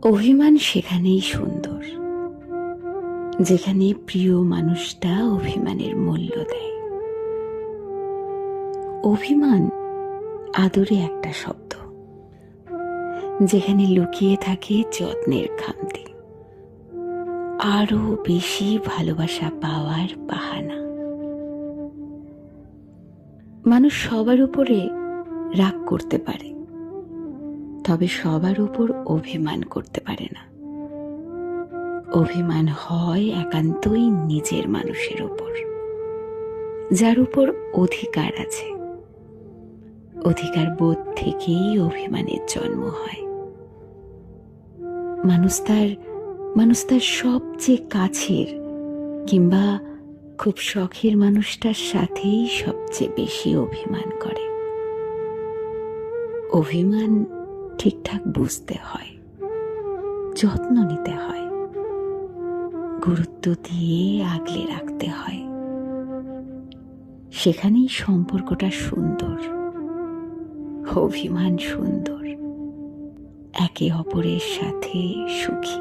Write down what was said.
অভিমান সেখানেই সুন্দর, যেখানে প্রিয় মানুষটা অভিমানের মূল্য দেয়। অভিমান আদরে একটা শব্দ, যেখানে লুকিয়ে থাকে যত্নের খামতি, আরো বেশি ভালোবাসা পাওয়ার বাহানা। মানুষ সবার উপরে রাগ করতে পারে, তবে সবার উপর অভিমান করতে পারে না। অভিমান হয় একান্তই নিজের মানুষের উপর, যার উপর অধিকার আছে। অধিকার বোধ থেকেই অভিমানের জন্ম হয়। মানুষ তার সবচেয়ে কাছের কিংবা খুব শখের মানুষটার সাথেই সবচেয়ে বেশি অভিমান করে। অভিমান ঠিকঠাক বুঝতে হয়, যত্ন নিতে হয়, গুরুত্ব দিয়ে আগলে রাখতে হয়। সেখানেই সম্পর্কটা সুন্দর, অভিমান সুন্দর, একে অপরের সাথে সুখী।